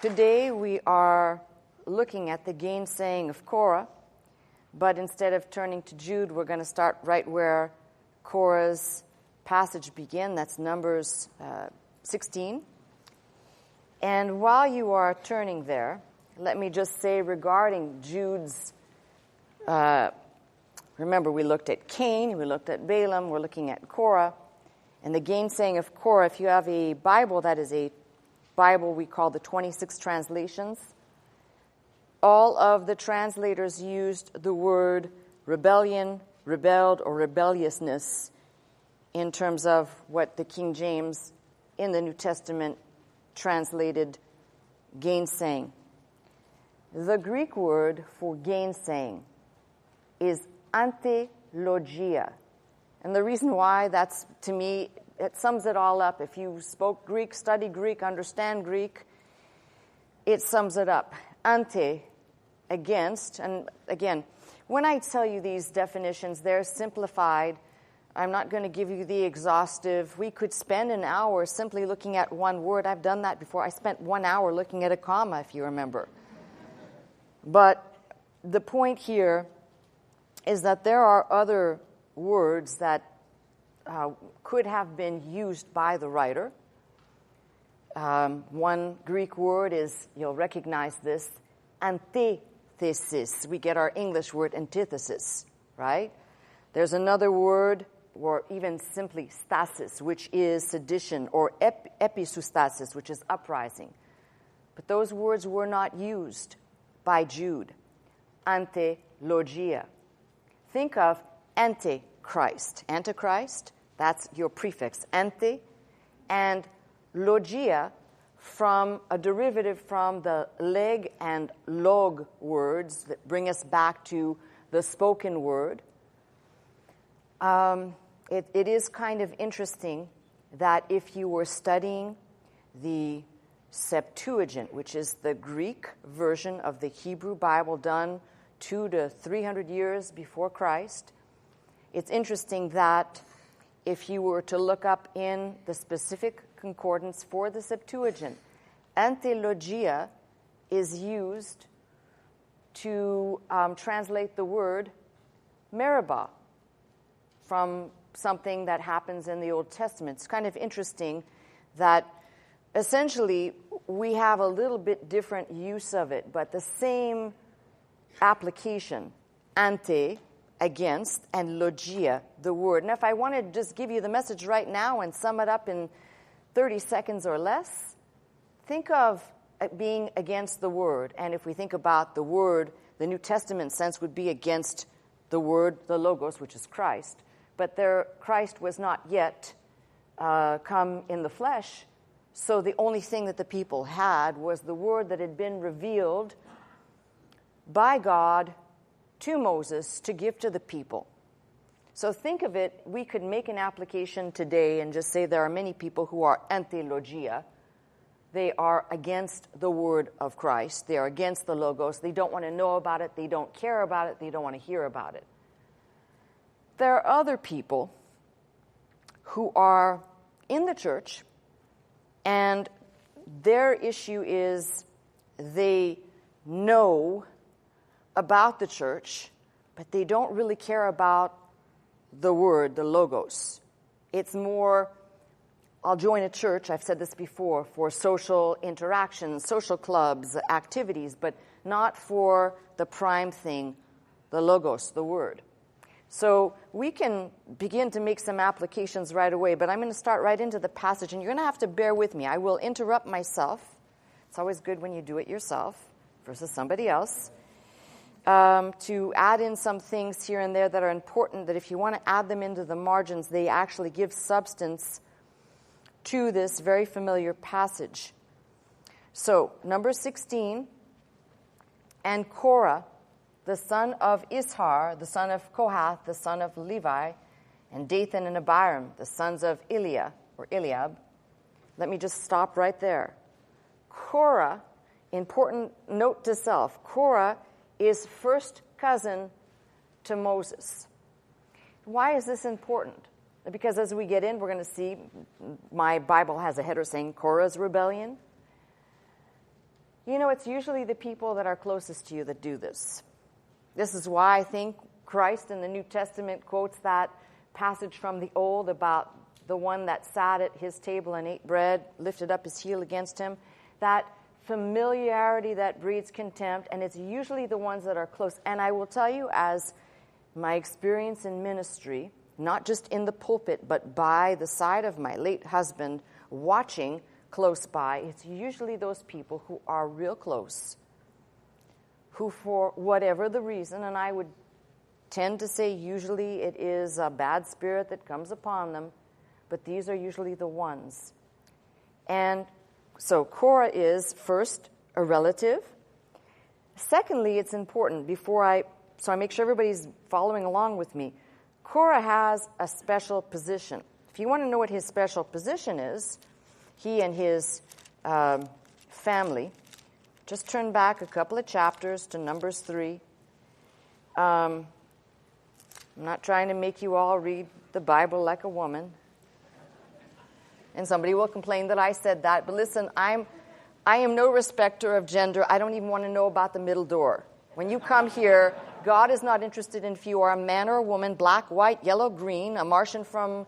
Today we are looking at the Gainsaying of Korah, but instead of turning to Jude, we're going to start right where Korah's passage began. That's Numbers 16. And while you are turning there, let me just say regarding Jude's, remember we looked at Cain, we looked at Balaam, we're looking at Korah, and the Gainsaying of Korah. If you have a Bible, that is a Bible we call the 26 translations. All of the translators used the word rebellion, rebelled, or rebelliousness in terms of what the King James in the New Testament translated gainsaying. The Greek word for gainsaying is antilogia. And the reason why, that's, to me, it sums it all up. If you spoke Greek, study Greek, understand Greek, it sums it up. Ante, against. And again, when I tell you these definitions, they're simplified. I'm not going to give you the exhaustive. We could spend an hour simply looking at one word. I've done that before. I spent 1 hour looking at a comma, if you remember. But the point here is that there are other words that could have been used by the writer. One Greek word is, you'll recognize this, antithesis. We get our English word antithesis, right? There's another word, or even simply stasis, which is sedition, or episustasis, which is uprising. But those words were not used by Jude. Antilogia. Think of Antichrist. Antichrist, that's your prefix, ante, and logia, from a derivative from the leg and log words that bring us back to the spoken word. It is kind of interesting that if you were studying the Septuagint, which is the Greek version of the Hebrew Bible done 200 to 300 years before Christ, it's interesting that if you were to look up in the specific concordance for the Septuagint, antilogia is used to translate the word meribah from something that happens in the Old Testament. It's kind of interesting that essentially we have a little bit different use of it, but the same application, ante, against, and logia, the word. And if I wanted to just give you the message right now and sum it up in 30 seconds or less, think of being against the word. And if we think about the word, the New Testament sense would be against the word, the logos, which is Christ. But Christ was not yet come in the flesh, so the only thing that the people had was the word that had been revealed by God to Moses to give to the people. So think of it, we could make an application today and just say there are many people who are antilogia. They are against the word of Christ. They are against the logos. They don't want to know about it. They don't care about it. They don't want to hear about it. There are other people who are in the church, and their issue is they know about the church, but they don't really care about the word, the logos. It's more, I'll join a church, I've said this before, for social interactions, social clubs, activities, but not for the prime thing, the logos, the word. So we can begin to make some applications right away, but I'm going to start right into the passage, and you're going to have to bear with me. I will interrupt myself. It's always good when you do it yourself versus somebody else. To add in some things here and there that are important, that if you want to add them into the margins, they actually give substance to this very familiar passage. So, number 16, and Korah, the son of Ishar, the son of Kohath, the son of Levi, and Dathan and Abiram, the sons of Eliab. Let me just stop right there. Korah, important note to self, Korah is first cousin to Moses. Why is this important? Because as we get in, we're going to see my Bible has a header saying Korah's rebellion. You know, it's usually the people that are closest to you that do this. This is why I think Christ in the New Testament quotes that passage from the Old about the one that sat at his table and ate bread, lifted up his heel against him. That familiarity that breeds contempt, and it's usually the ones that are close. And I will tell you, as my experience in ministry, not just in the pulpit, but by the side of my late husband, watching close by, it's usually those people who are real close, who for whatever the reason, and I would tend to say usually it is a bad spirit that comes upon them, but these are usually the ones. And so Korah is, first, a relative. Secondly, it's important, so I make sure everybody's following along with me. Korah has a special position. If you want to know what his special position is, he and his family, just turn back a couple of chapters to Numbers 3. I'm not trying to make you all read the Bible like a woman. And somebody will complain that I said that. But listen, I am no respecter of gender. I don't even want to know about the middle door. When you come here, God is not interested in if you are a man or a woman, black, white, yellow, green, a Martian from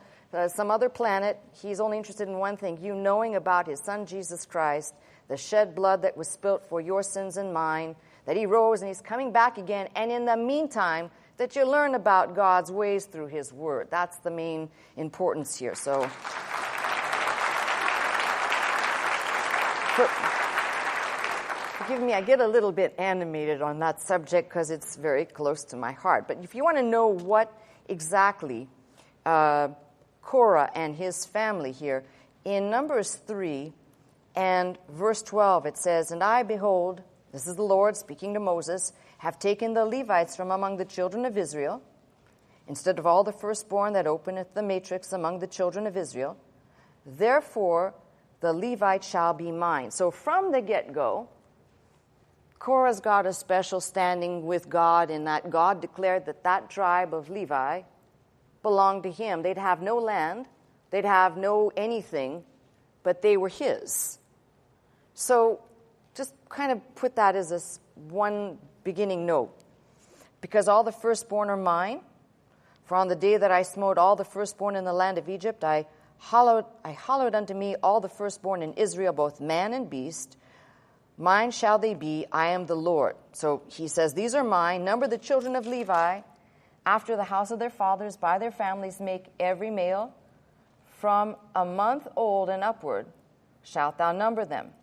some other planet. He's only interested in one thing, you knowing about his son, Jesus Christ, the shed blood that was spilt for your sins and mine, that he rose and he's coming back again. And in the meantime, that you learn about God's ways through his word. That's the main importance here. So forgive me, I get a little bit animated on that subject because it's very close to my heart. But if you want to know what exactly Korah and his family here, in Numbers 3 and verse 12, it says, "And I, behold," this is the Lord speaking to Moses, "have taken the Levites from among the children of Israel, instead of all the firstborn that openeth the matrix among the children of Israel. Therefore the Levite shall be mine." So from the get-go, Korah's got a special standing with God in that God declared that that tribe of Levi belonged to him. They'd have no land, they'd have no anything, but they were his. So just kind of put that as one beginning note. "Because all the firstborn are mine, for on the day that I smote all the firstborn in the land of Egypt, I hallowed unto me all the firstborn in Israel, both man and beast. Mine shall they be, I am the Lord." So he says, these are mine. "Number the children of Levi, after the house of their fathers, by their families, make every male from a month old and upward, shalt thou number them."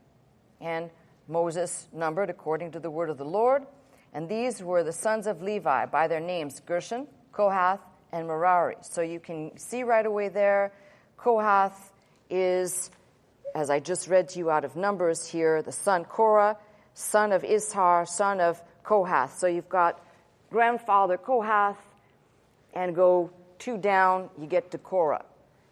And Moses numbered according to the word of the Lord. And these were the sons of Levi by their names, Gershon, Kohath, and Merari. So you can see right away there, Kohath is, as I just read to you out of Numbers here, the son Korah, son of Ishar, son of Kohath. So you've got grandfather Kohath, and go 2 down, you get to Korah.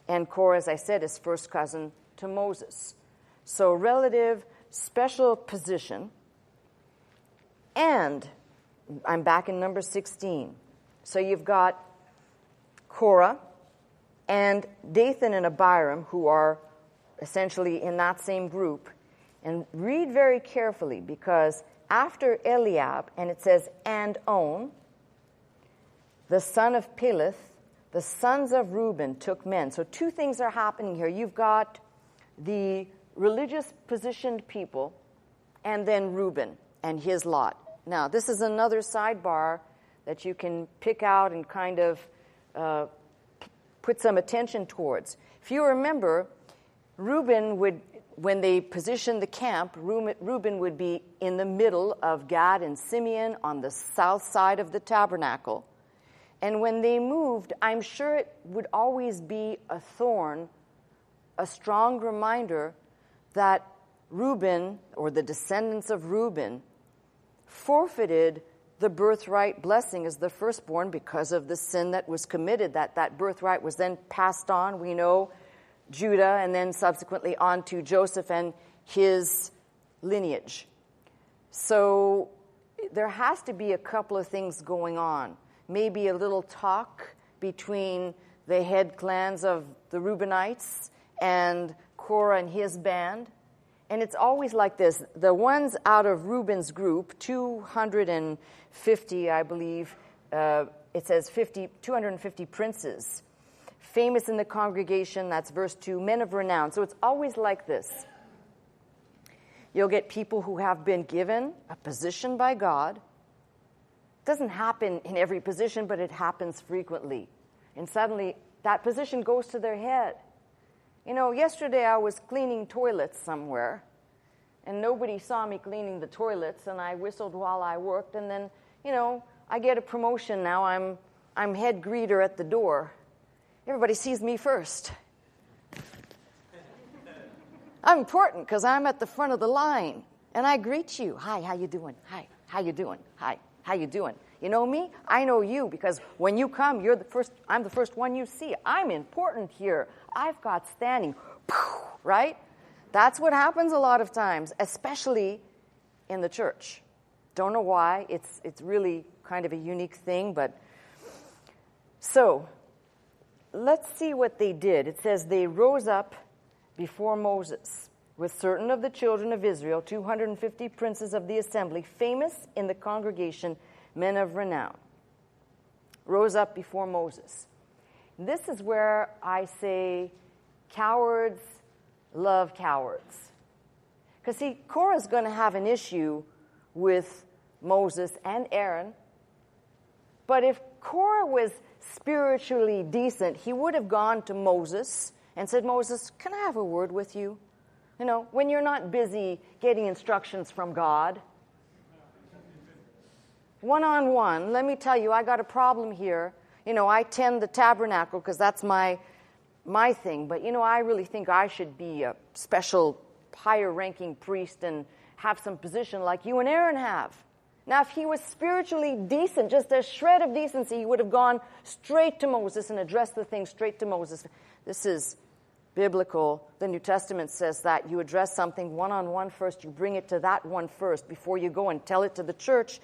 And Korah, as I said, is first cousin to Moses. So relative, special position. And I'm back in number 16. So you've got Korah and Dathan and Abiram, who are essentially in that same group. And read very carefully, because after Eliab, and it says, "and On, the son of Peleth, the sons of Reuben took men." So 2 things are happening here. You've got the religious positioned people, and then Reuben and his lot. Now, this is another sidebar that you can pick out and kind of put some attention towards. If you remember, Reuben would, when they positioned the camp, Reuben would be in the middle of Gad and Simeon on the south side of the tabernacle. And when they moved, I'm sure it would always be a thorn, a strong reminder that Reuben, or the descendants of Reuben, forfeited the birthright blessing as the firstborn because of the sin that was committed. That birthright was then passed on, we know, Judah, and then subsequently on to Joseph and his lineage. So there has to be a couple of things going on. maybe a little talk between the head clans of the Reubenites and Korah and his band. And it's always like this. The ones out of Reuben's group, 250, I believe, it says 250 princes, famous in the congregation, that's verse 2, men of renown. So it's always like this. You'll get people who have been given a position by God. It doesn't happen in every position, but it happens frequently. And suddenly, that position goes to their head. You know, yesterday I was cleaning toilets somewhere, and nobody saw me cleaning the toilets, and I whistled while I worked, and then, you know, I get a promotion now. I'm head greeter at the door. Everybody sees me first. I'm important because I'm at the front of the line, and I greet you. Hi, how you doing? Hi, how you doing? Hi, how you doing? You know me? I know you because when you come, you're the first. I'm the first one you see. I'm important here. I've got standing, right? That's what happens a lot of times, especially in the church. Don't know why. It's really kind of a unique thing, but so let's see what they did. It says they rose up before Moses with certain of the children of Israel, 250 princes of the assembly, famous in the congregation, men of renown, rose up before Moses. This is where I say cowards love cowards. Because see, Korah's going to have an issue with Moses and Aaron. But if Korah was spiritually decent, he would have gone to Moses and said, Moses, can I have a word with you? You know, when you're not busy getting instructions from God. One-on-one, let me tell you, I got a problem here. You know, I tend the tabernacle because that's my thing. But, you know, I really think I should be a special higher-ranking priest and have some position like you and Aaron have. Now, if he was spiritually decent, just a shred of decency, he would have gone straight to Moses and addressed the thing straight to Moses. This is biblical. The New Testament says that you address something one-on-one first. You bring it to that one first before you go and tell it to the church.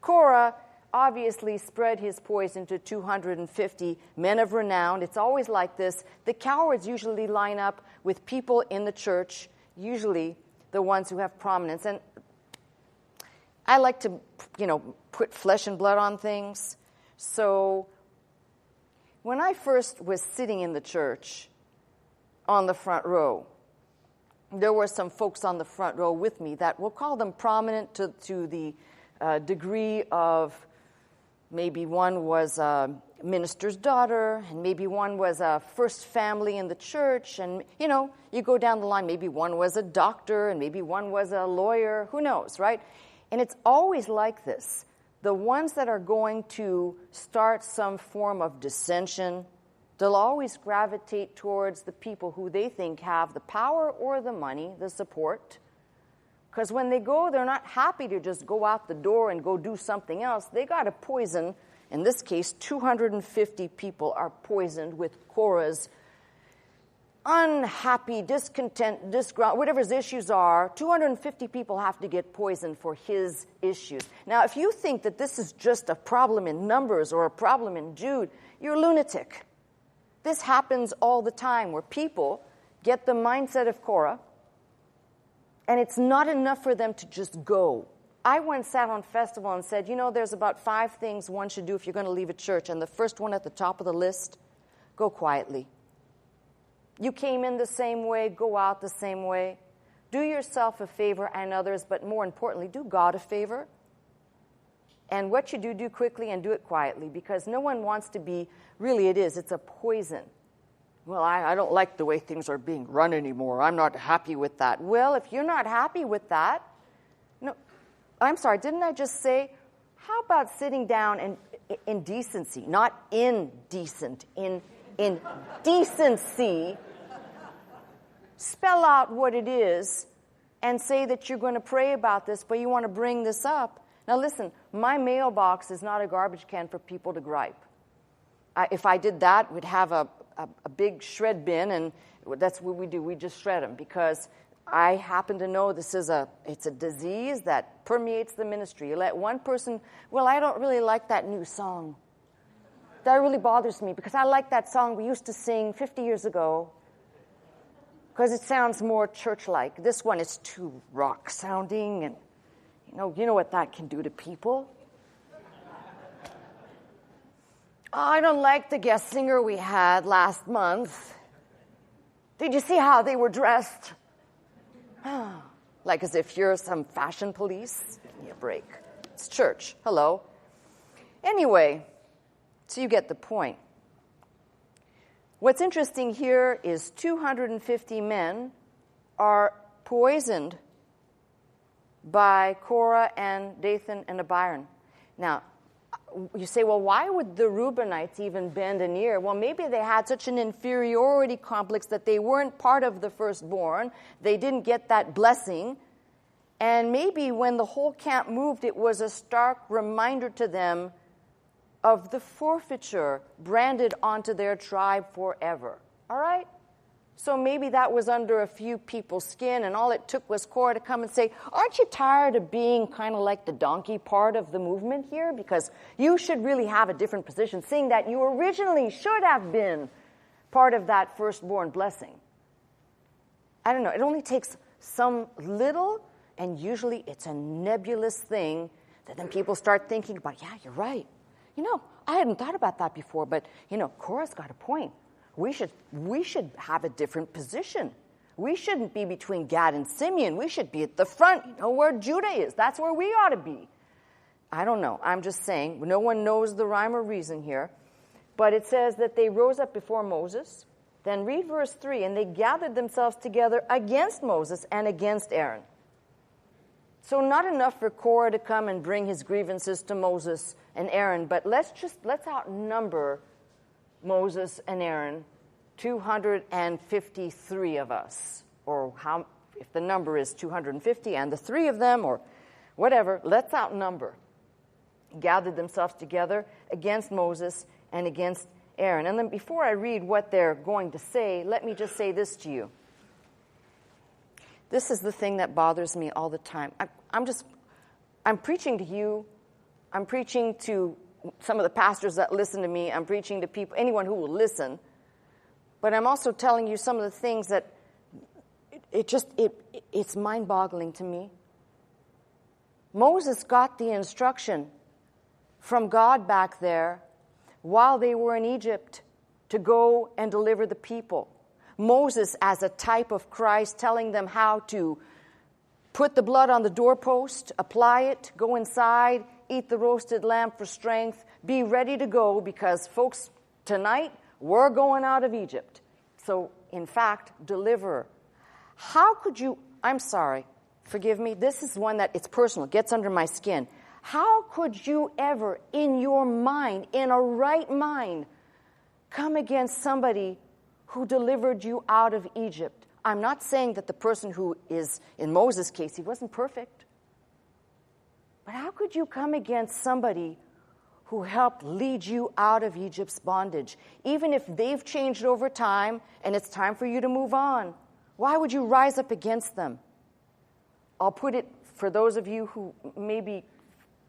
Korah obviously spread his poison to 250 men of renown. It's always like this. The cowards usually line up with people in the church, usually the ones who have prominence. And I like to, you know, put flesh and blood on things. So when I first was sitting in the church on the front row, there were some folks on the front row with me that we'll call them prominent to the degree of maybe one was a minister's daughter, and maybe one was a first family in the church, and, you know, you go down the line, maybe one was a doctor, and maybe one was a lawyer, who knows, right? And it's always like this. The ones that are going to start some form of dissension, they'll always gravitate towards the people who they think have the power or the money, the support. Because when they go, they're not happy to just go out the door and go do something else. They got to poison. In this case, 250 people are poisoned with Korah's unhappy, discontent, whatever his issues are. 250 people have to get poisoned for his issues. Now, if you think that this is just a problem in Numbers or a problem in Jude, you're a lunatic. This happens all the time where people get the mindset of Korah, and it's not enough for them to just go. I once sat on festival and said, you know, there's about 5 things one should do if you're going to leave a church. And the first one at the top of the list, go quietly. You came in the same way, go out the same way. Do yourself a favor and others, but more importantly, do God a favor. And what you do quickly and do it quietly, because no one wants to be, really it's a poison. Well, I don't like the way things are being run anymore. I'm not happy with that. Well, if you're not happy with that, no, I'm sorry, didn't I just say, how about sitting down and in decency, not indecent, in decency, spell out what it is and say that you're going to pray about this, but you want to bring this up. Now listen, my mailbox is not a garbage can for people to gripe. If I did that, we'd have a big shred bin, and that's what we do. We just shred them, because I happen to know it's a disease that permeates the ministry. You let one person, well, I don't really like that new song. That really bothers me because I like that song we used to sing 50 years ago because it sounds more church-like. This one is too rock-sounding, and you know what that can do to people. I don't like the guest singer we had last month. Did you see how they were dressed? Like as if you're some fashion police. Give me a break. It's church. Hello. Anyway, so you get the point. What's interesting here is 250 men are poisoned by Korah and Dathan and Abiram. Now, you say, well, why would the Reubenites even bend an ear? Well, maybe they had such an inferiority complex that they weren't part of the firstborn. They didn't get that blessing. And maybe when the whole camp moved, it was a stark reminder to them of the forfeiture branded onto their tribe forever. All right? So maybe that was under a few people's skin, and all it took was Korah to come and say, aren't you tired of being kind of like the donkey part of the movement here? Because you should really have a different position, seeing that you originally should have been part of that firstborn blessing. I don't know. It only takes some little, and usually it's a nebulous thing that then people start thinking about, yeah, you're right. I hadn't thought about that before, but, Korah's got a point. We should have a different position. We shouldn't be between Gad and Simeon. We should be at the front, where Judah is. That's where we ought to be. I don't know. I'm just saying. No one knows the rhyme or reason here. But it says that they rose up before Moses. Then read verse 3. And they gathered themselves together against Moses and against Aaron. So not enough for Korah to come and bring his grievances to Moses and Aaron, but let's outnumber Moses and Aaron, 253 of us, or how, if the number is 250 and the three of them, or whatever, let's outnumber. Gathered themselves together against Moses and against Aaron. And then before I read what they're going to say, let me just say this to you. This is the thing that bothers me all the time. I'm preaching to you. I'm preaching to some of the pastors that listen to me. I'm preaching to people, anyone who will listen. But I'm also telling you some of the things that it's mind-boggling to me. Moses got the instruction from God back there while they were in Egypt to go and deliver the people. Moses as a type of Christ, telling them how to put the blood on the doorpost, apply it, go inside, eat the roasted lamb for strength, be ready to go because, folks, tonight we're going out of Egypt. So, in fact, deliver. How could you, I'm sorry, forgive me, this is one that it's personal, gets under my skin. How could you ever, in your mind, in a right mind, come against somebody who delivered you out of Egypt? I'm not saying that the person who is, in Moses' case, he wasn't perfect. But how could you come against somebody who helped lead you out of Egypt's bondage? Even if they've changed over time and it's time for you to move on, why would you rise up against them? I'll put it for those of you who may be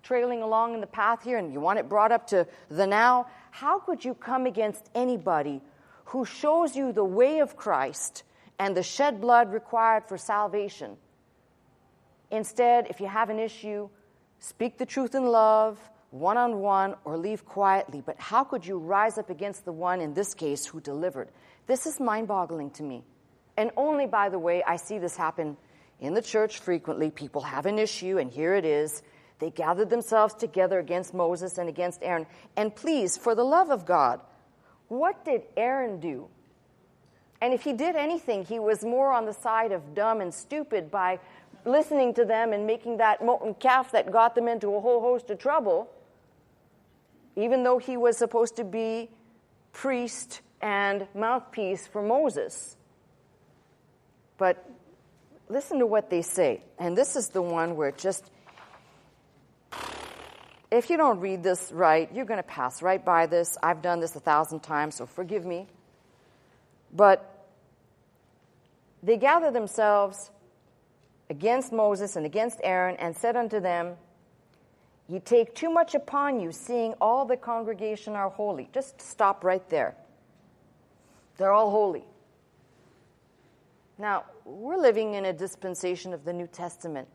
trailing along in the path here and you want it brought up to the now. How could you come against anybody who shows you the way of Christ and the shed blood required for salvation? Instead, if you have an issue, speak the truth in love, one-on-one, or leave quietly. But how could you rise up against the one, in this case, who delivered? This is mind-boggling to me. And only, by the way, I see this happen in the church frequently. People have an issue, and here it is. They gathered themselves together against Moses and against Aaron. And please, for the love of God, what did Aaron do? And if he did anything, he was more on the side of dumb and stupid by listening to them and making that molten calf that got them into a whole host of trouble, even though he was supposed to be priest and mouthpiece for Moses. But listen to what they say. And this is the one where just, if you don't read this right, you're going to pass right by this. I've done this 1,000 times, so forgive me. But they gather themselves against Moses and against Aaron and said unto them, Ye take too much upon you, seeing all the congregation are holy. Just stop right there. They're all holy. Now, we're living in a dispensation of the New Testament,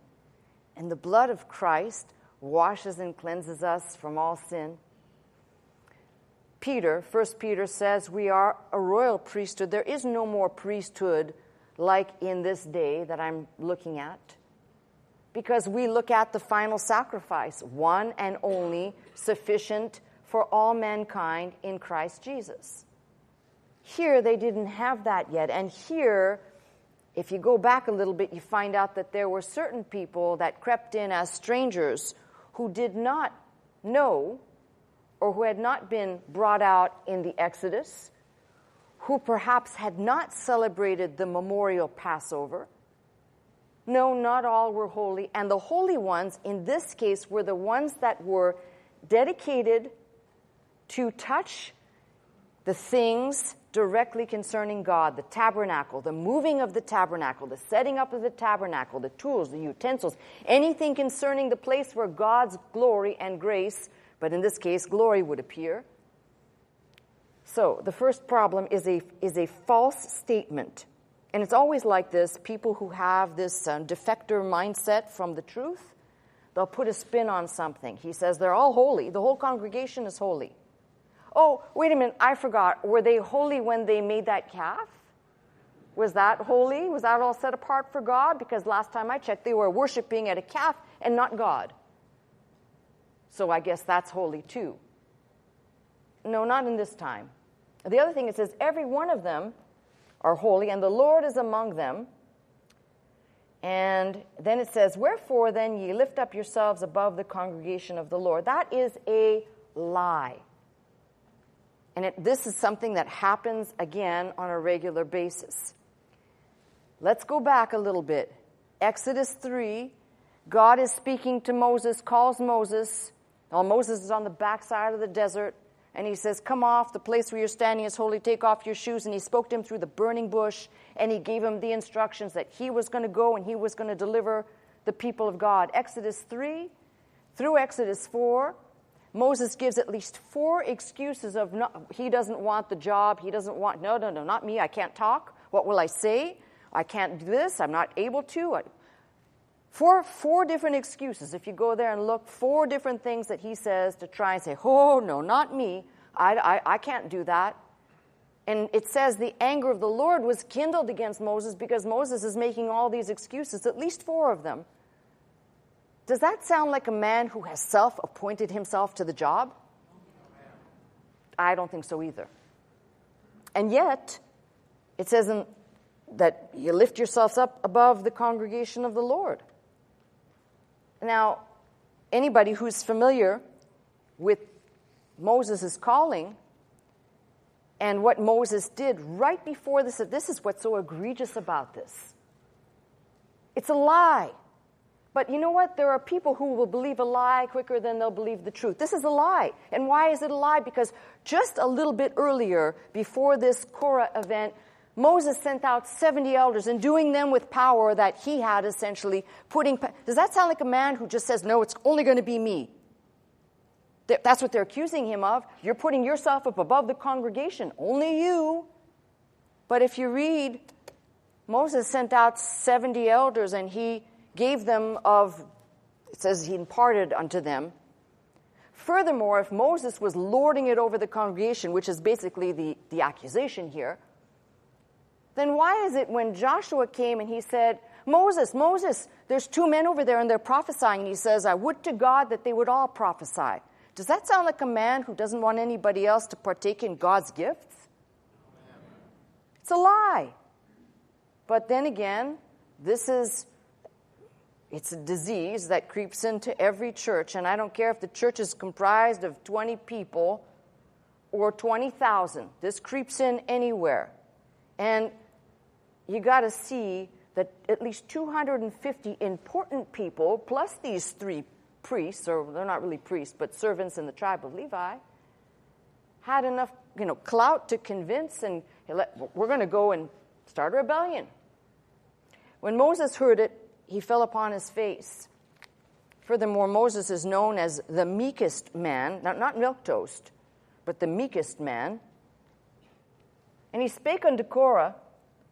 and the blood of Christ washes and cleanses us from all sin. First Peter says we are a royal priesthood. There is no more priesthood like in this day that I'm looking at, because we look at the final sacrifice, one and only, sufficient for all mankind in Christ Jesus. Here, they didn't have that yet. And here, if you go back a little bit, you find out that there were certain people that crept in as strangers who did not know, or who had not been brought out in the Exodus, who perhaps had not celebrated the memorial Passover. No, not all were holy. And the holy ones, in this case, were the ones that were dedicated to touch the things directly concerning God, the tabernacle, the moving of the tabernacle, the setting up of the tabernacle, the tools, the utensils, anything concerning the place where God's glory and grace, but in this case, glory would appear. So the first problem is a false statement. And it's always like this. People who have this defector mindset from the truth, they'll put a spin on something. He says they're all holy. The whole congregation is holy. Oh, wait a minute, I forgot. Were they holy when they made that calf? Was that holy? Was that all set apart for God? Because last time I checked, they were worshiping at a calf and not God. So I guess that's holy too. No, not in this time. The other thing, it says, every one of them are holy, and the Lord is among them. And then it says, wherefore then ye lift up yourselves above the congregation of the Lord. That is a lie. And this is something that happens again on a regular basis. Let's go back a little bit. Exodus 3, God is speaking to Moses, calls Moses. Now Moses is on the backside of the desert. And he says, come off, the place where you're standing is holy, take off your shoes. And he spoke to him through the burning bush, and he gave him the instructions that he was going to go and he was going to deliver the people of God. Exodus 3 through Exodus 4, Moses gives at least 4 excuses of he doesn't want the job, he doesn't want, no, not me, I can't talk. What will I say? I can't do this, I'm not able to. Four different excuses. If you go there and look, 4 different things that he says to try and say, oh, no, not me. I can't do that. And it says the anger of the Lord was kindled against Moses because Moses is making all these excuses, at least 4 of them. Does that sound like a man who has self-appointed himself to the job? I don't think so either. And yet, it says that you lift yourselves up above the congregation of the Lord. Now, anybody who's familiar with Moses' calling and what Moses did right before this is what's so egregious about this. It's a lie. But you know what? There are people who will believe a lie quicker than they'll believe the truth. This is a lie. And why is it a lie? Because just a little bit earlier, before this Korah event, Moses sent out 70 elders and doing them with power that he had, essentially putting... Does that sound like a man who just says, no, it's only going to be me? That's what they're accusing him of. You're putting yourself up above the congregation. Only you. But if you read, Moses sent out 70 elders and he gave them it says he imparted unto them. Furthermore, if Moses was lording it over the congregation, which is basically the accusation here, then why is it when Joshua came and he said, Moses, there's 2 men over there and they're prophesying. And he says, I would to God that they would all prophesy. Does that sound like a man who doesn't want anybody else to partake in God's gifts? It's a lie. But then again, it's a disease that creeps into every church. And I don't care if the church is comprised of 20 people or 20,000. This creeps in anywhere. And you got to see that at least 250 important people, plus these 3 priests, or they're not really priests, but servants in the tribe of Levi, had enough, clout to convince, and we're going to go and start a rebellion. When Moses heard it, he fell upon his face. Furthermore, Moses is known as the meekest man, not milquetoast, but the meekest man. And he spake unto Korah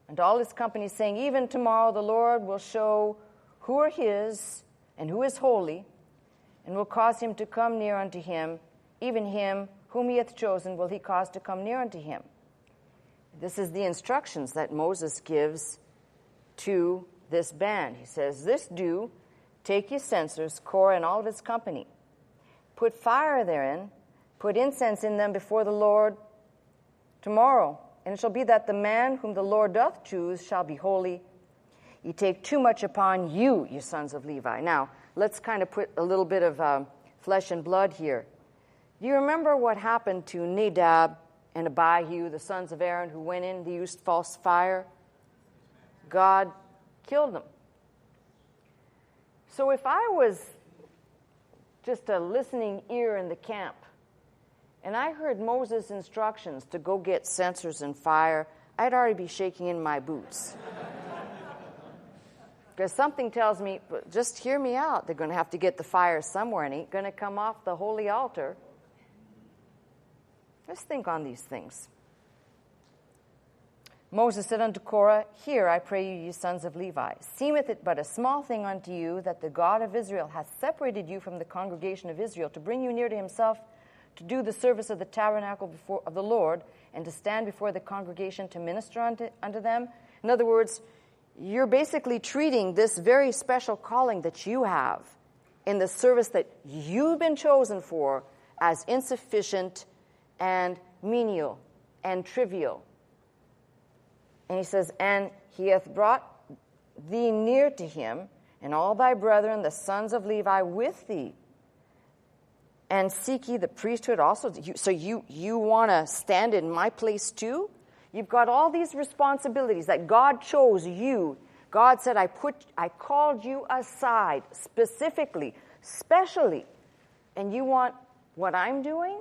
and to all his company, saying, Even tomorrow the Lord will show who are his and who is holy, and will cause him to come near unto him, even him whom he hath chosen will he cause to come near unto him. This is the instructions that Moses gives to this band. He says, This do, take ye censers, Korah and all of his company. Put fire therein, put incense in them before the Lord tomorrow. And it shall be that the man whom the Lord doth choose shall be holy. Ye take too much upon you, ye sons of Levi. Now, let's kind of put a little bit of flesh and blood here. Do you remember what happened to Nadab and Abihu, the sons of Aaron, who went in, they used false fire? God killed them. So if I was just a listening ear in the camp, and I heard Moses' instructions to go get censers and fire, I'd already be shaking in my boots. Because something tells me, just hear me out. They're going to have to get the fire somewhere, and it ain't going to come off the holy altar. Let's think on these things. Moses said unto Korah, Hear, I pray you, ye sons of Levi, seemeth it but a small thing unto you that the God of Israel hath separated you from the congregation of Israel to bring you near to himself, to do the service of the tabernacle of the Lord, and to stand before the congregation to minister unto them? In other words, you're basically treating this very special calling that you have in the service that you've been chosen for as insufficient and menial and trivial. And he says, And he hath brought thee near to him, and all thy brethren, the sons of Levi, with thee. And seek ye the priesthood also. So you want to stand in my place too? You've got all these responsibilities that God chose you. God said, I called you aside specifically, specially. And you want what I'm doing?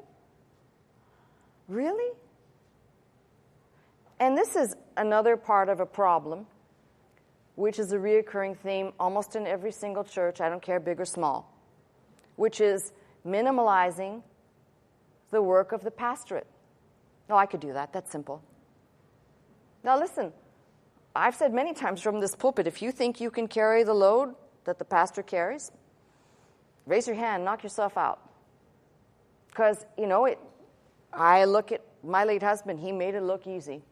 Really? And this is another part of a problem, which is a reoccurring theme almost in every single church, I don't care big or small, which is minimalizing the work of the pastorate. No, I could do that. That's simple. Now listen, I've said many times from this pulpit, if you think you can carry the load that the pastor carries, raise your hand, knock yourself out. Because, I look at my late husband, he made it look easy.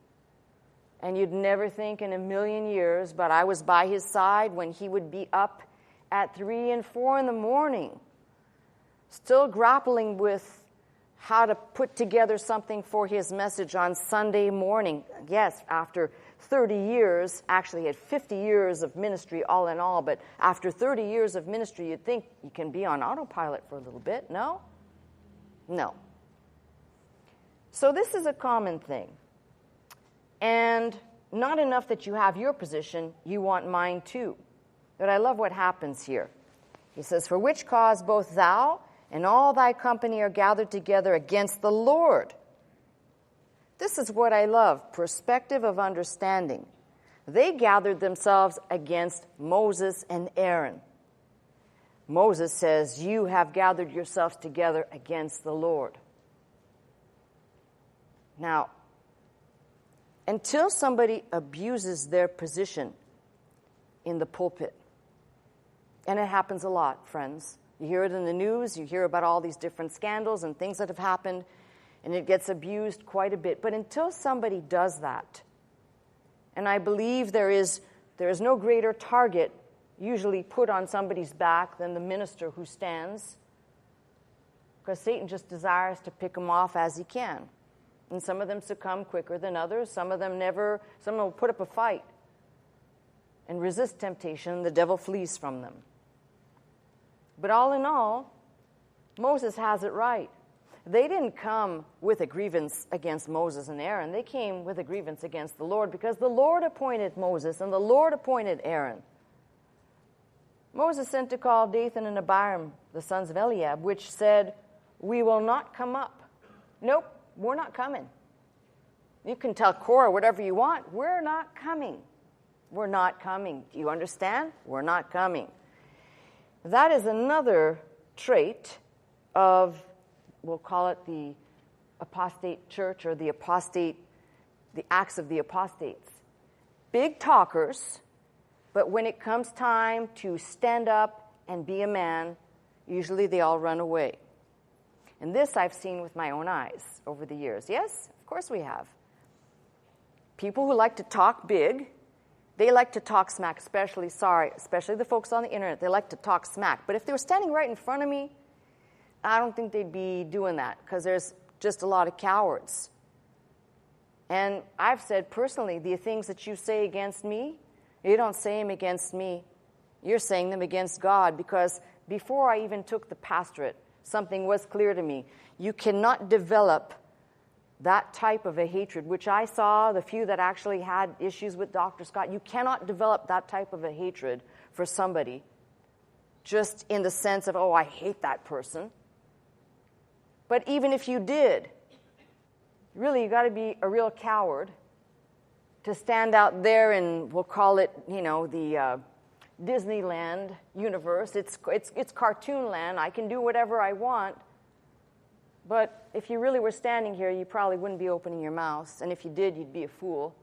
And you'd never think in a million years, but I was by his side when he would be up at 3 and 4 in the morning, still grappling with how to put together something for his message on Sunday morning. Yes, after 30 years, actually he had 50 years of ministry all in all, but after 30 years of ministry, you'd think you can be on autopilot for a little bit, no? No. So this is a common thing. And not enough that you have your position, you want mine too. But I love what happens here. He says, For which cause both thou and all thy company are gathered together against the Lord. This is what I love, perspective of understanding. They gathered themselves against Moses and Aaron. Moses says, You have gathered yourselves together against the Lord. Now, until somebody abuses their position in the pulpit, and it happens a lot, friends. You hear it in the news, you hear about all these different scandals and things that have happened, and it gets abused quite a bit. But until somebody does that, and I believe there is no greater target usually put on somebody's back than the minister who stands, because Satan just desires to pick them off as he can. And some of them succumb quicker than others. Some of them will put up a fight and resist temptation. The devil flees from them. But all in all, Moses has it right. They didn't come with a grievance against Moses and Aaron. They came with a grievance against the Lord because the Lord appointed Moses and the Lord appointed Aaron. Moses sent to call Dathan and Abiram, the sons of Eliab, which said, We will not come up. Nope. We're not coming. You can tell Korah whatever you want. We're not coming. We're not coming. Do you understand? We're not coming. That is another trait of, we'll call it the apostate church, or the acts of the apostates. Big talkers, but when it comes time to stand up and be a man, usually they all run away. And this I've seen with my own eyes over the years. Yes, of course we have. People who like to talk big, they like to talk smack, especially the folks on the internet. They like to talk smack. But if they were standing right in front of me, I don't think they'd be doing that, because there's just a lot of cowards. And I've said personally, the things that you say against me, you don't say them against me. You're saying them against God, because before I even took the pastorate, something was clear to me. You cannot develop that type of a hatred, which I saw, the few that actually had issues with Dr. Scott, you cannot develop that type of a hatred for somebody just in the sense of, oh, I hate that person. But even if you did, really, you got to be a real coward to stand out there in, we'll call it, the Disneyland universe. It's cartoon land. I can do whatever I want. But if you really were standing here, you probably wouldn't be opening your mouth. And if you did, you'd be a fool.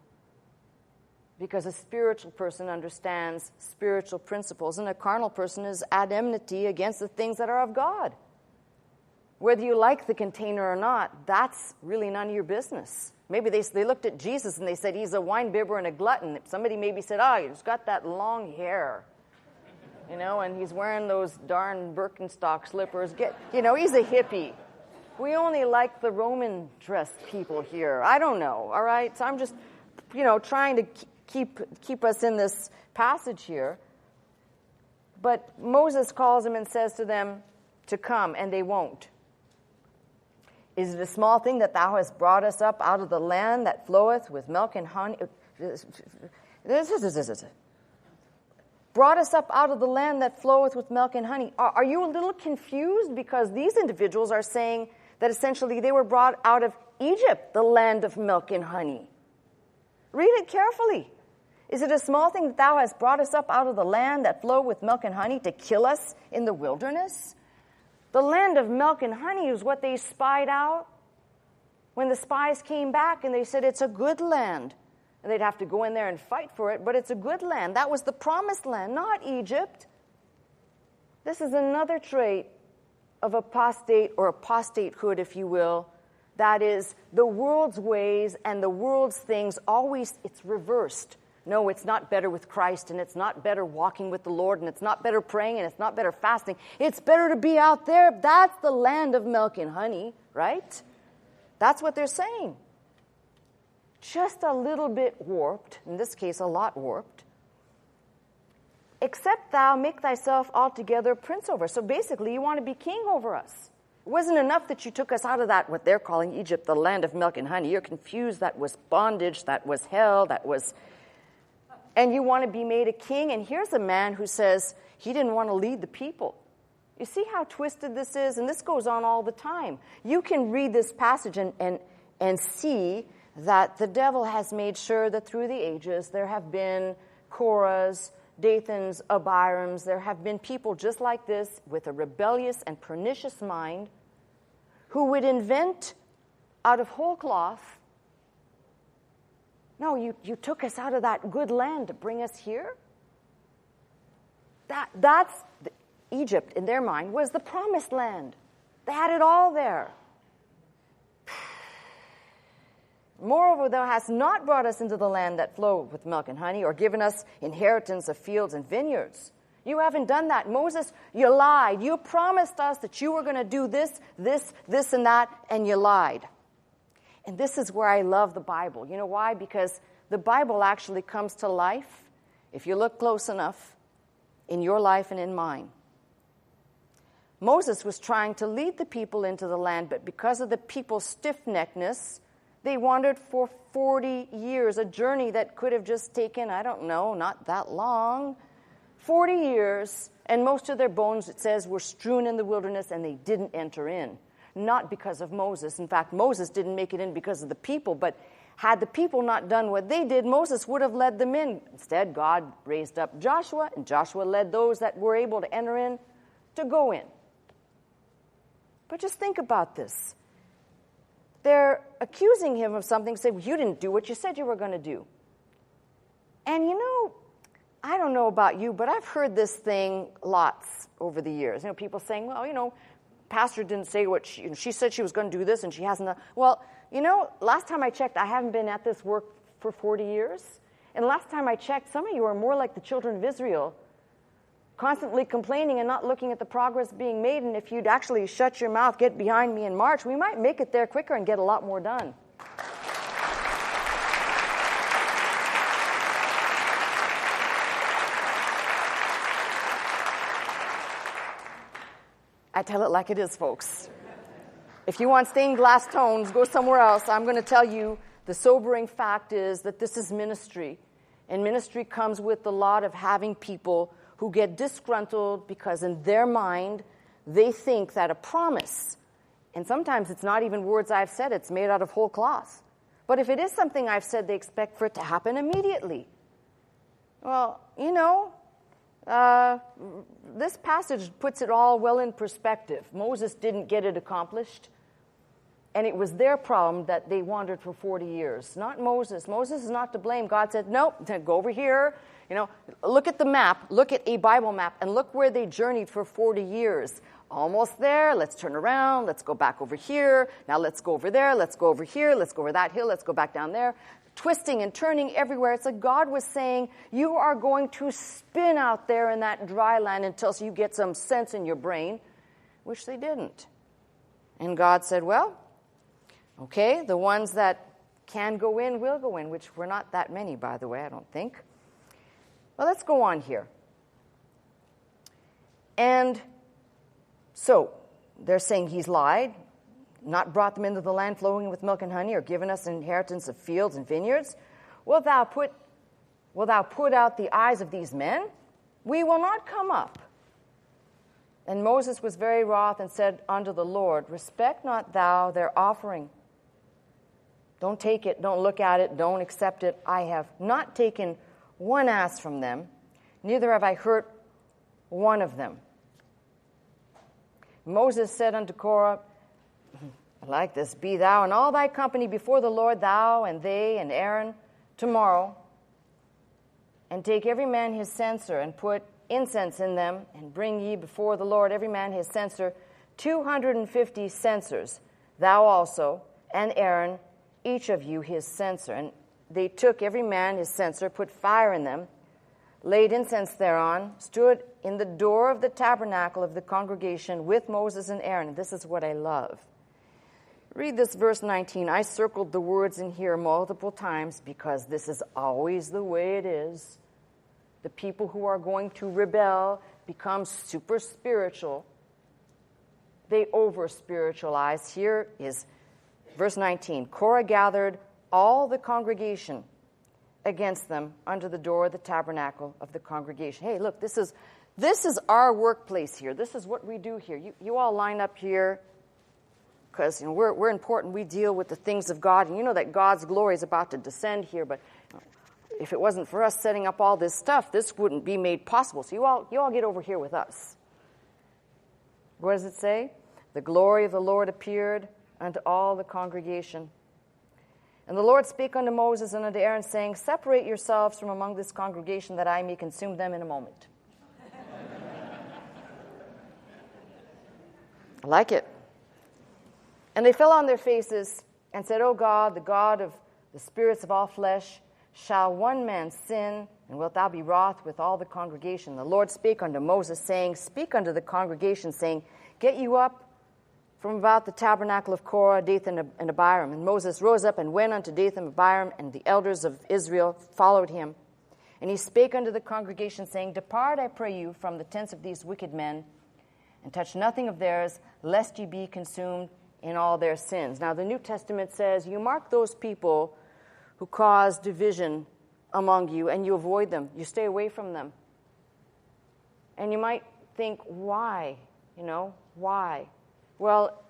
Because a spiritual person understands spiritual principles, and a carnal person is at enmity against the things that are of God. Whether you like the container or not, that's really none of your business. Maybe they looked at Jesus and they said, he's a wine bibber and a glutton. Somebody maybe said, he's got that long hair. And he's wearing those darn Birkenstock slippers. He's a hippie. We only like the Roman-dressed people here. I don't know, all right? So I'm just, trying to keep us in this passage here. But Moses calls them and says to them to come, and they won't. Is it a small thing that thou hast brought us up out of the land that floweth with milk and honey? Brought us up out of the land that floweth with milk and honey. Are you a little confused? Because these individuals are saying that essentially they were brought out of Egypt, the land of milk and honey. Read it carefully. Is it a small thing that thou hast brought us up out of the land that floweth with milk and honey to kill us in the wilderness? The land of milk and honey is what they spied out when the spies came back and they said it's a good land. And they'd have to go in there and fight for it, but it's a good land. That was the promised land, not Egypt. This is another trait of apostate, or apostatehood, if you will. That is, the world's ways and the world's things always, it's reversed. No, it's not better with Christ, and it's not better walking with the Lord, and it's not better praying, and it's not better fasting. It's better to be out there. That's the land of milk and honey, right? That's what they're saying. Just a little bit warped, in this case a lot warped. Except thou make thyself altogether prince over us. So basically you want to be king over us. It wasn't enough that you took us out of that, what they're calling Egypt, the land of milk and honey. You're confused. That was bondage. That was hell. That was... And you want to be made a king. And here's a man who says he didn't want to lead the people. You see how twisted this is? And this goes on all the time. You can read this passage and see that the devil has made sure that through the ages there have been Korahs, Dathans, Abirams. There have been people just like this with a rebellious and pernicious mind who would invent out of whole cloth, no, you took us out of that good land to bring us here? That's Egypt, in their mind, was the promised land. They had it all there. Moreover, thou hast not brought us into the land that floweth with milk and honey, or given us inheritance of fields and vineyards. You haven't done that. Moses, you lied. You promised us that you were going to do this, and that, and you lied. And this is where I love the Bible. You know why? Because the Bible actually comes to life, if you look close enough, in your life and in mine. Moses was trying to lead the people into the land, but because of the people's stiff-neckedness, they wandered for 40 years, a journey that could have just taken, I don't know, not that long, 40 years, and most of their bones, it says, were strewn in the wilderness, and they didn't enter in. Not because of Moses. In fact, Moses didn't make it in because of the people, but had the people not done what they did, Moses would have led them in. Instead, God raised up Joshua, and Joshua led those that were able to enter in. to go in. But just think about this. They're accusing him of something, say, well, you didn't do what you said you were going to do. And I don't know about you, but I've heard this thing lots over the years. People saying, well, Pastor didn't say what she said she was going to do this, and she hasn't done. Well, last time I checked, I haven't been at this work for 40 years. And last time I checked, some of you are more like the children of Israel, constantly complaining and not looking at the progress being made. And if you'd actually shut your mouth, get behind me and march, we might make it there quicker and get a lot more done. I tell it like it is, folks. If you want stained glass tones, go somewhere else. I'm going to tell you the sobering fact is that this is ministry. And ministry comes with the lot of having people who get disgruntled because in their mind, they think that a promise, and sometimes it's not even words I've said, it's made out of whole cloth. But if it is something I've said, they expect for it to happen immediately. Well, this passage puts it all well in perspective. Moses didn't get it accomplished, and it was their problem that they wandered for 40 years, not Moses. Moses is not to blame. God said, nope, go over here. Look at the map, look at a Bible map, and look where they journeyed for 40 years. Almost there, let's turn around, let's go back over here. Now let's go over there, let's go over here, let's go over that hill, let's go back down there. Twisting and turning everywhere. It's like God was saying, you are going to spin out there in that dry land until you get some sense in your brain, which they didn't. And God said, well, okay, the ones that can go in will go in, which were not that many, by the way, I don't think. Well, let's go on here. And so they're saying he's lied, not brought them into the land flowing with milk and honey, or given us an inheritance of fields and vineyards. Wilt thou put out the eyes of these men? We will not come up. And Moses was very wroth and said unto the Lord, respect not thou their offering. Don't take it, don't look at it, don't accept it. I have not taken one ass from them, neither have I hurt one of them. Moses said unto Korah, I like this, be thou and all thy company before the Lord, thou and they and Aaron, tomorrow, and take every man his censer, and put incense in them, and bring ye before the Lord every man his censer, 250 censers, thou also, and Aaron, each of you his censer. And they took every man his censer, put fire in them, laid incense thereon, stood in the door of the tabernacle of the congregation with Moses and Aaron. This is what I love. Read this verse 19. I circled the words in here multiple times because this is always the way it is. The people who are going to rebel become super spiritual. They over-spiritualize. Here is verse 19. Korah gathered all the congregation against them under the door of the tabernacle of the congregation. Hey, look, this is our workplace here. This is what we do here. You all line up here because we're important. We deal with the things of God, and you know that God's glory is about to descend here. But if it wasn't for us setting up all this stuff, this wouldn't be made possible. So you all get over here with us. What does it say? The glory of the Lord appeared unto all the congregation. And the Lord spake unto Moses and unto Aaron, saying, separate yourselves from among this congregation, that I may consume them in a moment. I like it. And they fell on their faces and said, O God, the God of the spirits of all flesh, shall one man sin, and wilt thou be wroth with all the congregation? The Lord spake unto Moses, saying, speak unto the congregation, saying, get you up from about the tabernacle of Korah, Dathan, and Abiram. And Moses rose up and went unto Dathan and Abiram, and the elders of Israel followed him. And he spake unto the congregation, saying, depart, I pray you, from the tents of these wicked men, and touch nothing of theirs, lest ye be consumed in all their sins. Now, the New Testament says, you mark those people who cause division among you, and you avoid them. You stay away from them. And you might think, why? Why? Well,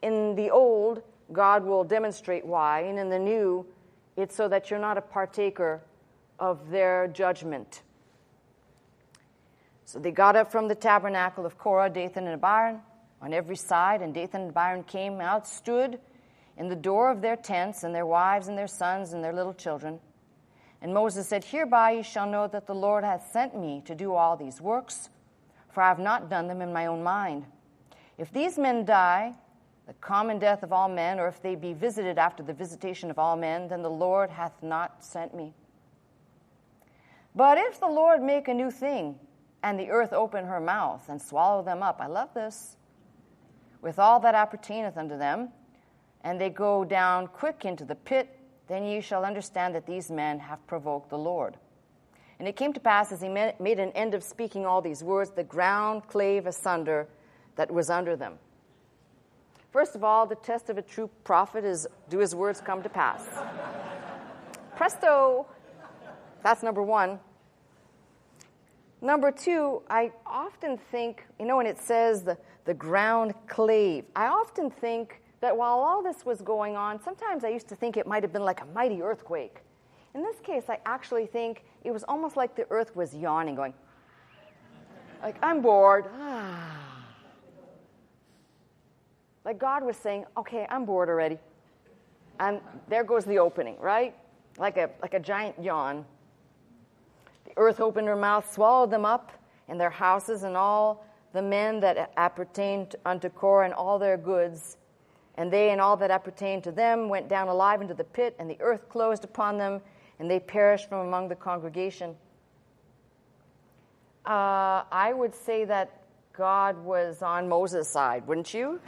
in the old, God will demonstrate why, and in the new, it's so that you're not a partaker of their judgment. So they got up from the tabernacle of Korah, Dathan and Abiram, on every side, and Dathan and Abiram came out, stood in the door of their tents, and their wives and their sons and their little children. And Moses said, Hereby you shall know that the Lord hath sent me to do all these works, for I have not done them in my own mind. If these men die, the common death of all men, or if they be visited after the visitation of all men, then the Lord hath not sent me. But if the Lord make a new thing, and the earth open her mouth, and swallow them up, I love this, with all that appertaineth unto them, and they go down quick into the pit, then ye shall understand that these men have provoked the Lord. And it came to pass, as he made an end of speaking all these words, the ground clave asunder that was under them. First of all, the test of a true prophet is, do his words come to pass? Presto! That's number one. Number two, I often think, when it says the ground clave, I often think that while all this was going on, sometimes I used to think it might have been like a mighty earthquake. In this case, I actually think it was almost like the earth was yawning, going, like, I'm bored. Like God was saying, okay, I'm bored already. And there goes the opening, right? Like a giant yawn. The earth opened her mouth, swallowed them up, and their houses, and all the men that appertained unto Korah, and all their goods. And they and all that appertained to them went down alive into the pit, and the earth closed upon them, and they perished from among the congregation. I would say that God was on Moses' side, wouldn't you?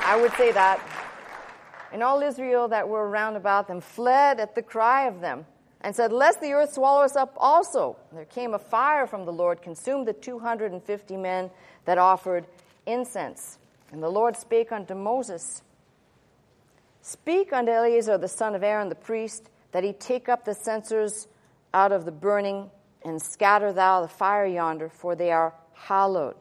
I would say that. And all Israel that were round about them fled at the cry of them, and said, Lest the earth swallow us up also. And there came a fire from the Lord, consumed the 250 men that offered incense. And the Lord spake unto Moses, Speak unto Eleazar the son of Aaron the priest, that he take up the censers out of the burning, and scatter thou the fire yonder, for they are hallowed.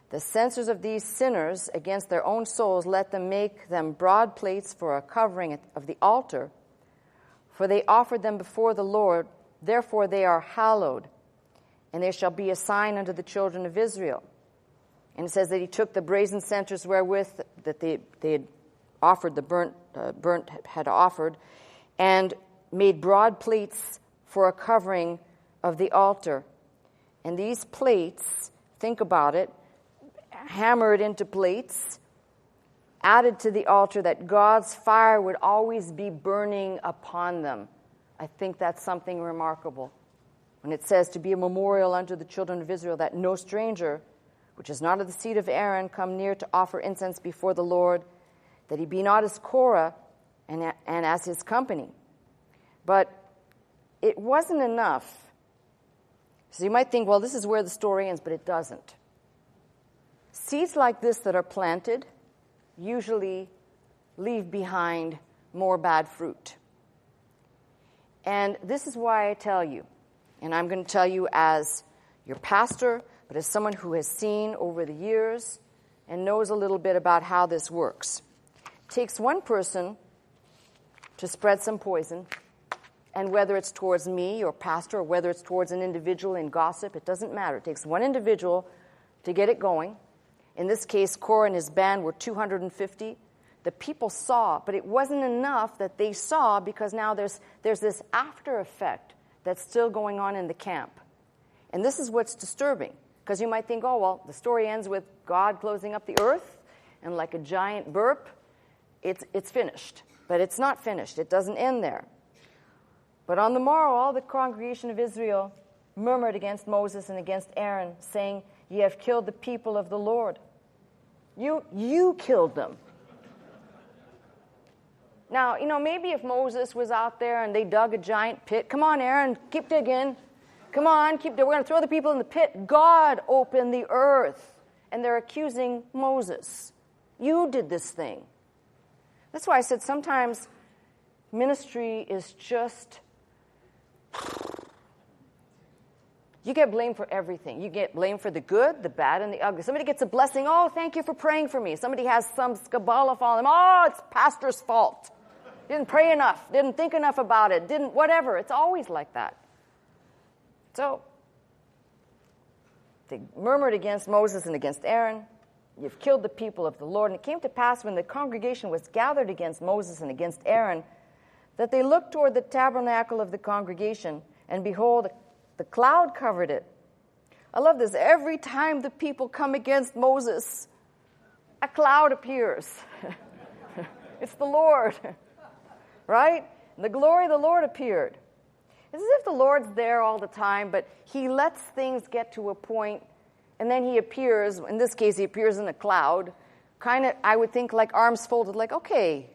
The censers of these sinners against their own souls, let them make them broad plates for a covering of the altar, for they offered them before the Lord, therefore they are hallowed, and they shall be a sign unto the children of Israel. And it says that he took the brazen censers wherewith that they had offered the burnt had offered, and made broad plates for a covering of the altar. And these plates, think about it, hammered into plates, added to the altar, that God's fire would always be burning upon them. I think that's something remarkable. When it says to be a memorial unto the children of Israel, that no stranger, which is not of the seed of Aaron, come near to offer incense before the Lord, that he be not as Korah and as his company. But it wasn't enough. So you might think, well, this is where the story ends, but it doesn't. Seeds like this that are planted usually leave behind more bad fruit. And this is why I tell you, and I'm going to tell you as your pastor, but as someone who has seen over the years and knows a little bit about how this works. It takes one person to spread some poison, and whether it's towards me or pastor, or whether it's towards an individual in gossip, it doesn't matter. It takes one individual to get it going. In this case, Korah and his band were 250. The people saw, but it wasn't enough that they saw, because now there's this after effect that's still going on in the camp. And this is what's disturbing, because you might think, oh, well, the story ends with God closing up the earth, and like a giant burp, it's finished. But it's not finished. It doesn't end there. But on the morrow, all the congregation of Israel murmured against Moses and against Aaron, saying, Ye have killed the people of the Lord. You killed them. Now, maybe if Moses was out there and they dug a giant pit, come on, Aaron, keep digging. Come on, we're going to throw the people in the pit. God opened the earth. And they're accusing Moses. You did this thing. That's why I said sometimes ministry is just, you get blamed for everything. You get blamed for the good, the bad, and the ugly. Somebody gets a blessing. Oh, thank you for praying for me. Somebody has some Kabbalah fall on them. Oh, it's pastor's fault. didn't pray enough, didn't think enough about it, didn't whatever. It's always like that. So they murmured against Moses and against Aaron. You've killed the people of the Lord. And it came to pass when the congregation was gathered against Moses and against Aaron that they looked toward the tabernacle of the congregation, and behold, the cloud covered it. I love this. Every time the people come against Moses, a cloud appears. It's the Lord, right? And the glory of the Lord appeared. It's as if the Lord's there all the time, but he lets things get to a point, and then he appears. In this case, he appears in a cloud, kind of, I would think, like arms folded, like, okay.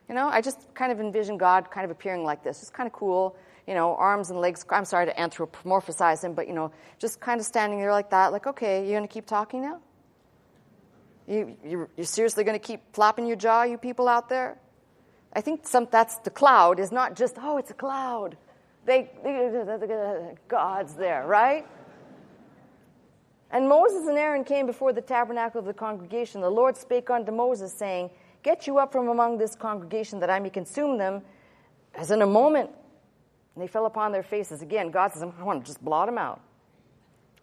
I just kind of envision God kind of appearing like this. It's kind of cool, arms and legs. I'm sorry to anthropomorphize him, but, just kind of standing there like that, like, okay, you're going to keep talking now? You're seriously going to keep flapping your jaw, you people out there? I think that's the cloud is not just, oh, it's a cloud. God's there, right? And Moses and Aaron came before the tabernacle of the congregation. The Lord spake unto Moses, saying, get you up from among this congregation, that I may consume them, as in a moment. And they fell upon their faces. Again, God says, I want to just blot them out.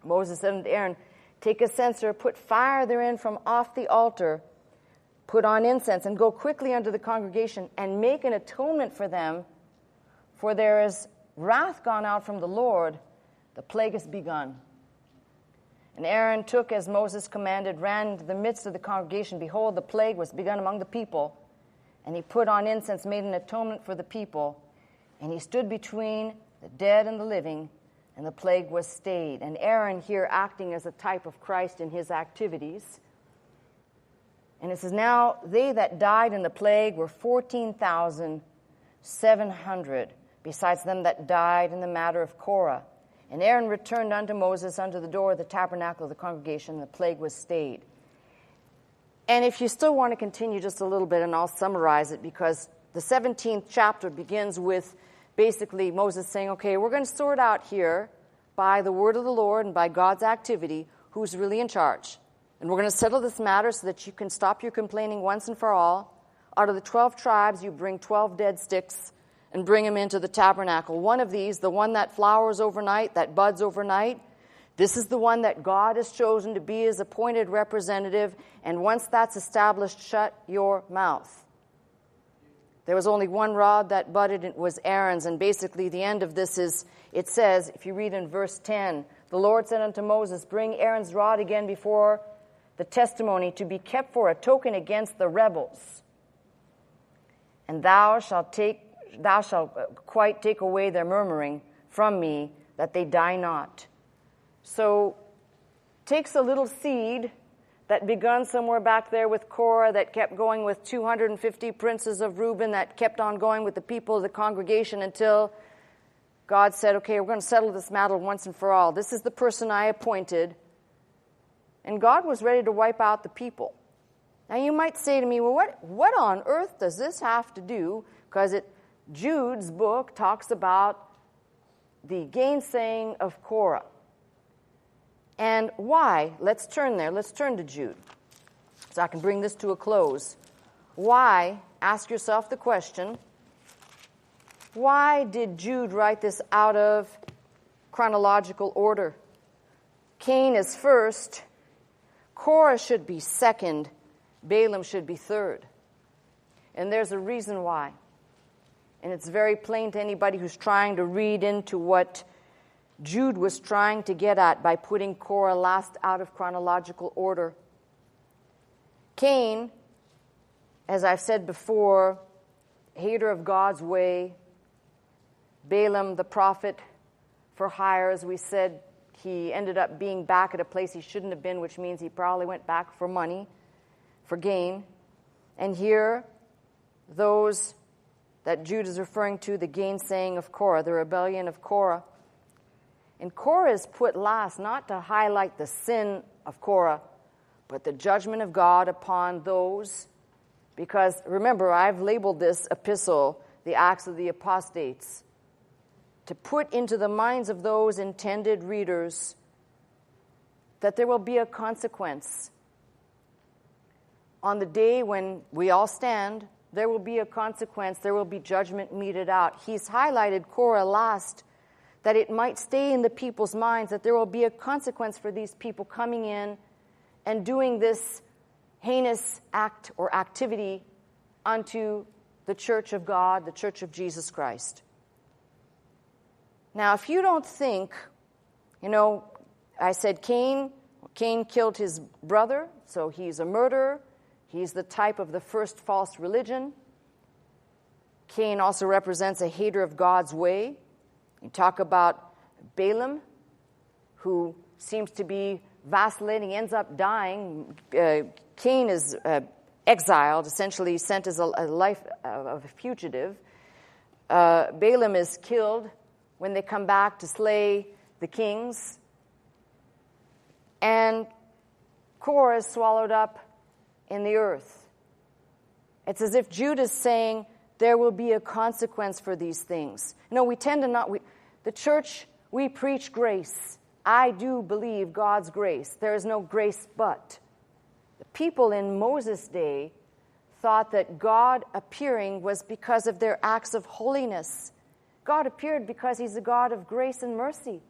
Moses said unto Aaron, take a censer, put fire therein from off the altar, put on incense, and go quickly unto the congregation, and make an atonement for them, for there is wrath gone out from the Lord, the plague is begun. And Aaron took as Moses commanded, ran into the midst of the congregation. Behold, the plague was begun among the people. And he put on incense, made an atonement for the people. And he stood between the dead and the living, and the plague was stayed. And Aaron here acting as a type of Christ in his activities. And it says, now they that died in the plague were 14,700, besides them that died in the matter of Korah. And Aaron returned unto Moses unto the door of the tabernacle of the congregation, and the plague was stayed. And if you still want to continue just a little bit, and I'll summarize it, because the 17th chapter begins with basically Moses saying, okay, we're going to sort out here by the word of the Lord and by God's activity who's really in charge. And we're going to settle this matter so that you can stop your complaining once and for all. Out of the 12 tribes, you bring 12 dead sticks and bring them into the tabernacle. One of these, the one that flowers overnight, that buds overnight, this is the one that God has chosen to be his appointed representative. And once that's established, shut your mouth. There was only one rod that budded, it was Aaron's. And basically the end of this is, it says, if you read in verse 10, the Lord said unto Moses, bring Aaron's rod again before the testimony to be kept for a token against the rebels. And thou shalt quite take away their murmuring from me, that they die not. So takes a little seed that begun somewhere back there with Korah, that kept going with 250 princes of Reuben, that kept on going with the people of the congregation until God said, okay, we're going to settle this matter once and for all. This is the person I appointed. And God was ready to wipe out the people. Now you might say to me, well, what on earth does this have to do? Because Jude's book talks about the gainsaying of Korah. And why? Let's turn there. Let's turn to Jude so I can bring this to a close. Why? Ask yourself the question, why did Jude write this out of chronological order? Cain is first, Korah should be second, Balaam should be third. And there's a reason why. And it's very plain to anybody who's trying to read into what Jude was trying to get at by putting Korah last out of chronological order. Cain, as I've said before, hater of God's way. Balaam, the prophet for hire, as we said, he ended up being back at a place he shouldn't have been, which means he probably went back for money, for gain. And here, those that Jude is referring to, the gainsaying of Korah, the rebellion of Korah. And Korah is put last, not to highlight the sin of Korah, but the judgment of God upon those. Because, remember, I've labeled this epistle, the Acts of the Apostates, to put into the minds of those intended readers that there will be a consequence. On the day when we all stand There will be a consequence. There will be judgment meted out. He's highlighted Korah last, that it might stay in the people's minds that there will be a consequence for these people coming in and doing this heinous act or activity unto the church of God, the church of Jesus Christ. Now, if you don't think, I said Cain killed his brother, so he's a murderer. He's the type of the first false religion. Cain also represents a hater of God's way. You talk about Balaam, who seems to be vacillating, ends up dying. Cain is exiled, essentially sent as a life of a fugitive. Balaam is killed when they come back to slay the kings. And Korah is swallowed up in the earth. It's as if Jude is saying there will be a consequence for these things. We tend to not... The church, we preach grace. I do believe God's grace. There is no grace but. The people in Moses' day thought that God appearing was because of their acts of holiness. God appeared because he's a God of grace and mercy.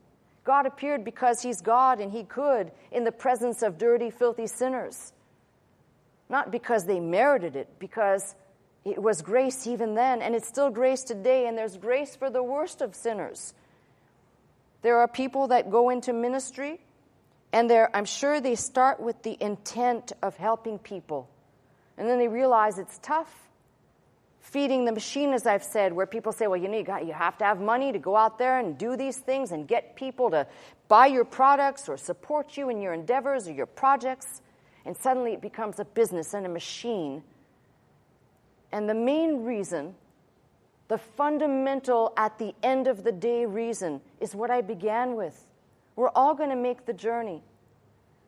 God appeared because he's God and he could in the presence of dirty, filthy sinners. Not because they merited it, because it was grace even then, and it's still grace today, and there's grace for the worst of sinners. There are people that go into ministry, and I'm sure they start with the intent of helping people. And then they realize it's tough. Feeding the machine, as I've said, where people say, well, you have to have money to go out there and do these things and get people to buy your products or support you in your endeavors or your projects. And suddenly it becomes a business and a machine. And the main reason, the fundamental at the end of the day reason, is what I began with. We're all going to make the journey.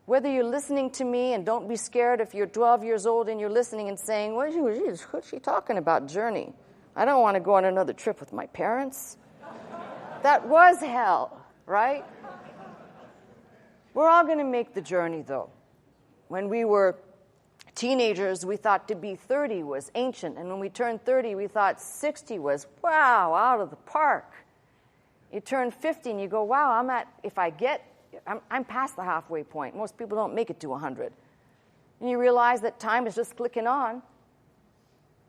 Whether you're listening to me, and don't be scared if you're 12 years old and you're listening and saying, what's she talking about, journey? I don't want to go on another trip with my parents. That was hell, right? We're all going to make the journey, though. When we were teenagers, we thought to be 30 was ancient. And when we turned 30, we thought 60 was, wow, out of the park. You turn 50 and you go, wow, I'm past the halfway point. Most people don't make it to 100. And you realize that time is just clicking on.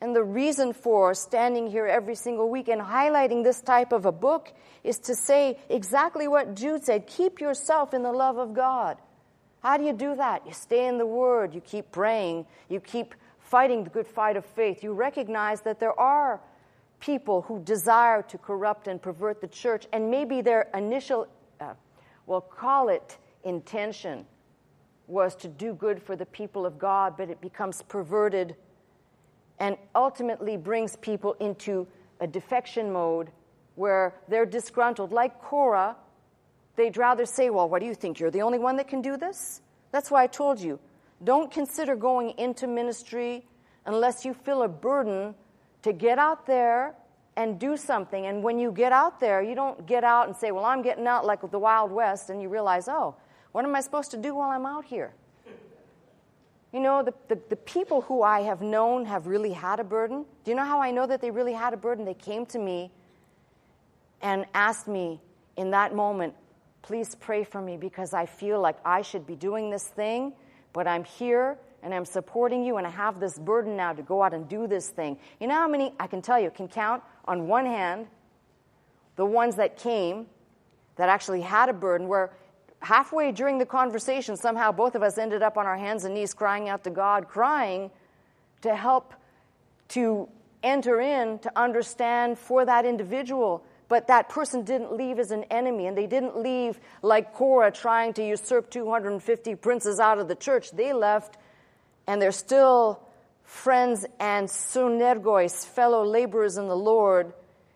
And the reason for standing here every single week and highlighting this type of a book is to say exactly what Jude said. Keep yourself in the love of God. How do you do that? You stay in the Word. You keep praying. You keep fighting the good fight of faith. You recognize that there are people who desire to corrupt and pervert the church, and maybe their initial, we'll call it intention, was to do good for the people of God, but it becomes perverted and ultimately brings people into a defection mode where they're disgruntled. Like Korah, they'd rather say, well, what do you think? You're the only one that can do this? That's why I told you, don't consider going into ministry unless you feel a burden to get out there and do something. And when you get out there, you don't get out and say, well, I'm getting out like the Wild West, and you realize, oh, what am I supposed to do while I'm out here? The people who I have known have really had a burden. Do you know how I know that they really had a burden? They came to me and asked me in that moment, please pray for me because I feel like I should be doing this thing, but I'm here and I'm supporting you and I have this burden now to go out and do this thing. You know how many, I can tell you, can count on one hand the ones that came that actually had a burden where halfway during the conversation, somehow both of us ended up on our hands and knees crying out to God, crying to help to enter in, to understand for that individual. But that person didn't leave as an enemy, and they didn't leave like Korah trying to usurp 250 princes out of the church. They left, and they're still friends and synergois, fellow laborers in the Lord.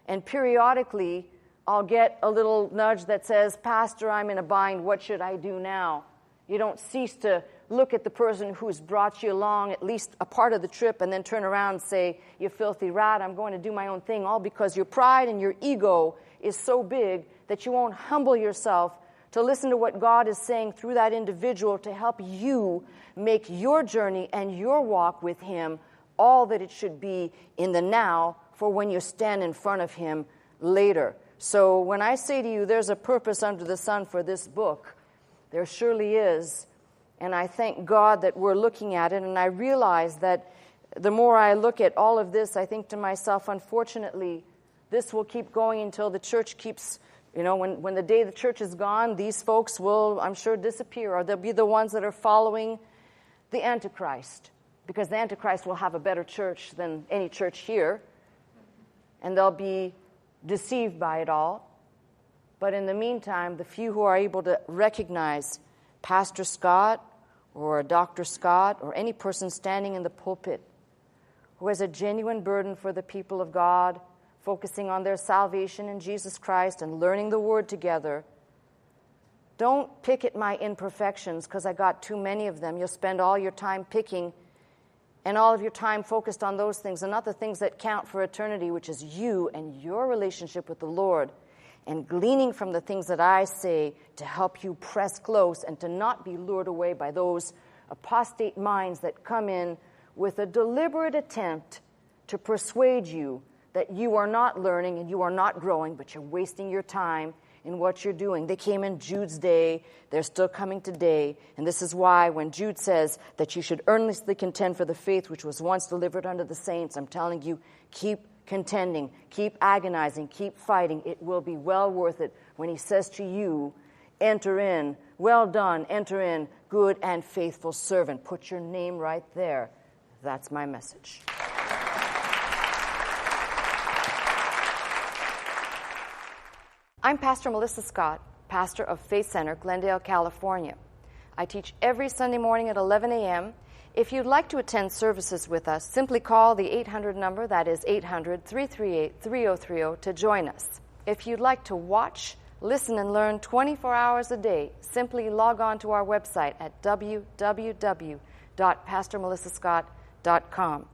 And periodically, I'll get a little nudge that says, Pastor, I'm in a bind. What should I do now? You don't cease to look at the person who's brought you along at least a part of the trip and then turn around and say, you filthy rat, I'm going to do my own thing, all because your pride and your ego is so big that you won't humble yourself to listen to what God is saying through that individual to help you make your journey and your walk with Him all that it should be in the now for when you stand in front of him later. So when I say to you, there's a purpose under the sun for this book, there surely is. And I thank God that we're looking at it. And I realize that the more I look at all of this, I think to myself, unfortunately, this will keep going until the church keeps, when the day the church is gone, these folks will, I'm sure, disappear. Or they'll be the ones that are following the Antichrist. Because the Antichrist will have a better church than any church here. And they'll be deceived by it all. But in the meantime, the few who are able to recognize Pastor Scott or Dr. Scott or any person standing in the pulpit who has a genuine burden for the people of God, focusing on their salvation in Jesus Christ and learning the Word together, don't pick at my imperfections because I got too many of them. You'll spend all your time picking and all of your time focused on those things and not the things that count for eternity, which is you and your relationship with the Lord, and gleaning from the things that I say to help you press close and to not be lured away by those apostate minds that come in with a deliberate attempt to persuade you that you are not learning and you are not growing, but you're wasting your time in what you're doing. They came in Jude's day. They're still coming today. And this is why when Jude says that you should earnestly contend for the faith which was once delivered unto the saints, I'm telling you, keep contending, keep agonizing, keep fighting. It will be well worth it when he says to you, enter in, well done, enter in, good and faithful servant. Put your name right there. That's my message. I'm Pastor Melissa Scott, pastor of Faith Center, Glendale, California. I teach every Sunday morning at 11 a.m. If you'd like to attend services with us, simply call the 800 number, that is 800-338-3030, to join us. If you'd like to watch, listen, and learn 24 hours a day, simply log on to our website at www.pastormelissascott.com.